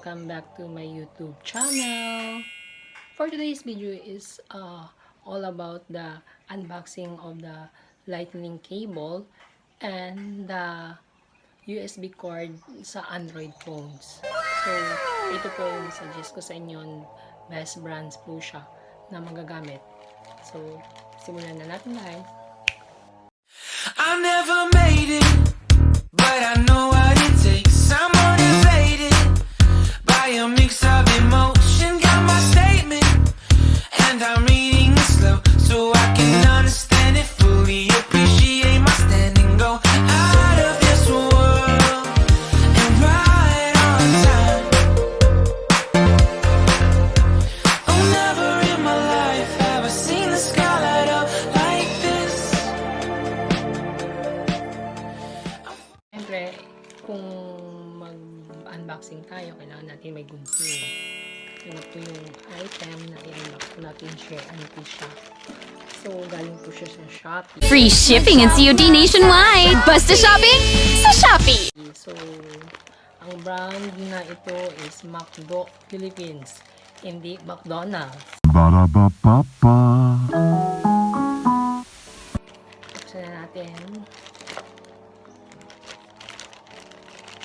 welcome back to my YouTube channel. For today's video is all about the unboxing of the lightning cable and the USB cord sa Android phones. So, ito po yung suggest ko sa inyo, best brands po siya na magagamit. So, simulan na natin guys. I never made it, but I know what it takes. I'm motivated by a mix of emotion. Got my statement, and I'm reading it slow so I can understand it fully. Appreciate my standing, go out of this world and right on time. Oh, never in my life have I seen the sky light up like this. Siyempre, kung mag-unboxing tayo, kailangan natin may gunting. Ano po yung item na i-unbox natin, share ano po siya. So, galing po siya sa Shopee. Free shipping and COD nationwide. Basta shopping sa Shopee. So, ang brand na ito is Mcdodo Philippines, hindi McDonald's. Ba-da-ba-ba-ba. Buksan na natin.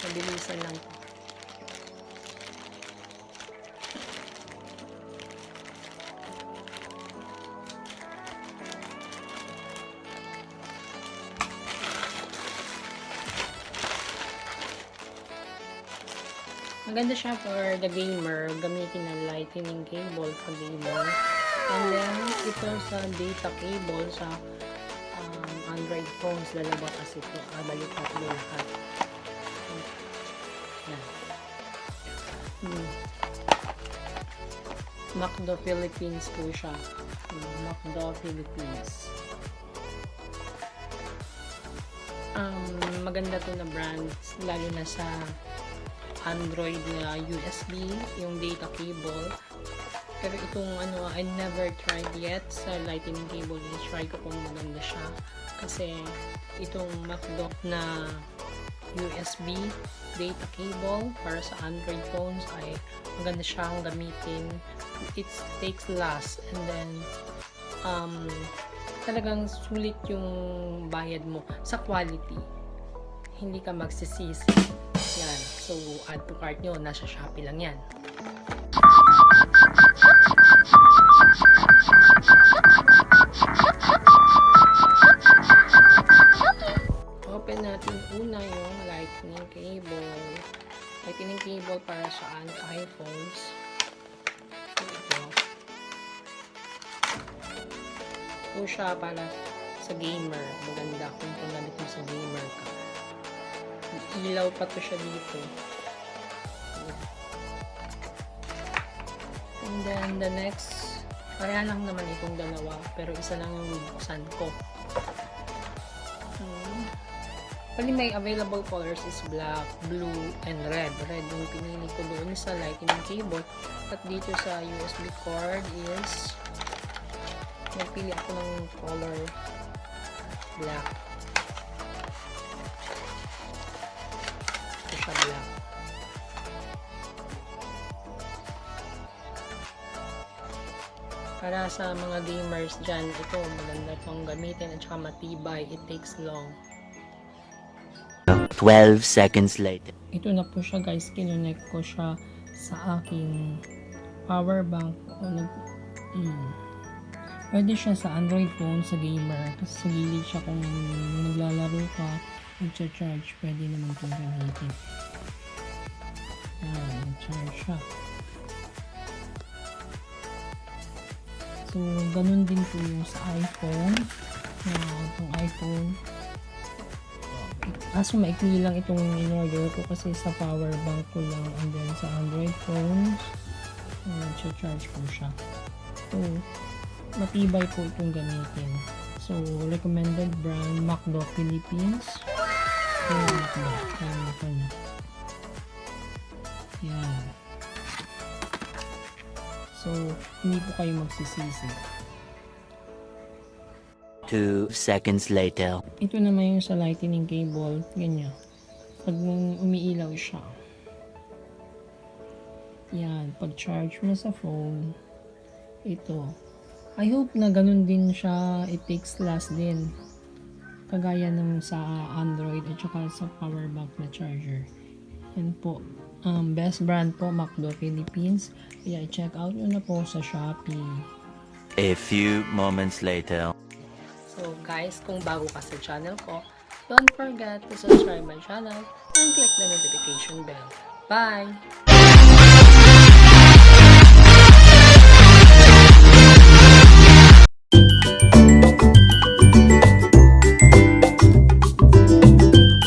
Mabilisan lang po. Maganda siya for the gamer, gamitin ng lightning cable sa gamer. And then, ito sa data cable sa Android phones, lalabas ito. Balikat mo lahat. Yan. Mcdodo Philippines po siya. Mcdodo Philippines. Maganda to na brand, lalo na sa Android na USB, yung data cable. Pero itong I never tried yet sa lightning cable. I-try ko kung maganda siya. Kasi itong Mcdodo na USB data cable para sa Android phones ay maganda siyang gamitin. It takes last, and then talagang sulit yung bayad mo sa quality. Hindi ka magsisisi. Yan. So, add to cart nyo. Nasa Shopee lang yan. Open natin una yung lightning cable. Lightning cable para sa iPhones. Ito. Ito siya para sa gamer. Maganda kung paggamit mo sa gamer ka. Ilaw pa to siya dito. And then the next, pareha lang naman itong dalawa, pero isa lang yung buksan ko. Pali may available colors is black, blue, and red. Red yung pinili ko doon sa lightning cable. At dito sa USB cord is nagpili ako ng color black. Ito siya black. Para sa mga gamers dyan, ito maganda itong gamitin at saka matibay. It takes long. 12 seconds later. Ito na po siya guys, kinonect ko siya sa aking power bank. Pwede siya sa Android phone, sa gamer. Kasi sa gilid siya kung naglalaro ka, nag-charge, pwede naman itong gamitin. Nag-charge siya. So, ganun din po yung sa iPhone. Itong iPhone. Kaso maikli lang itong in-order ko kasi sa power bank ko lang, and then sa Android phones nag-charge po siya. So, matibay po itong gamitin. So, recommended brand Mcdodo Philippines. Yan. So, hindi po kayo magsisisi. 2 seconds later. Ito naman yung sa lightning cable. Ganyan. Pag umiilaw siya. Yan, pag-charge mo sa phone, ito. I hope na ganun din siya, it takes last din. Kagaya ng sa Android at saka sa power bank na charger. Yan po. Best brand po, Mcdodo Philippines. Kaya i-check out nyo na po sa Shopee. A few moments later. So guys, kung bago ka sa channel ko, don't forget to subscribe my channel and click the notification bell. Bye!